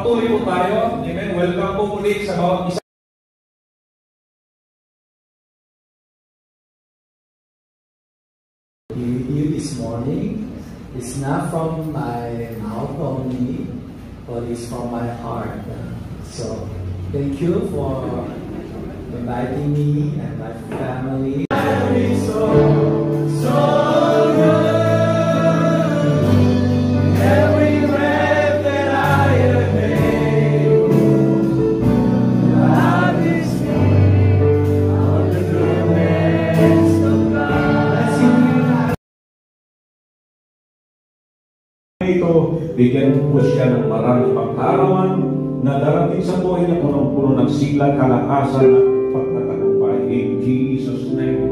Patuloy po tayo. Amen. Welcome po ulit sa bawat isa. You this morning, it's not from my mouth only, but it's from my heart. So thank you for inviting me and my family. Ito, bigyan po siya ng maraming pagkarawan na darating sa buhay na punong-puno ng sigla, kalakasan at pagtatagumpay. In Jesus' name.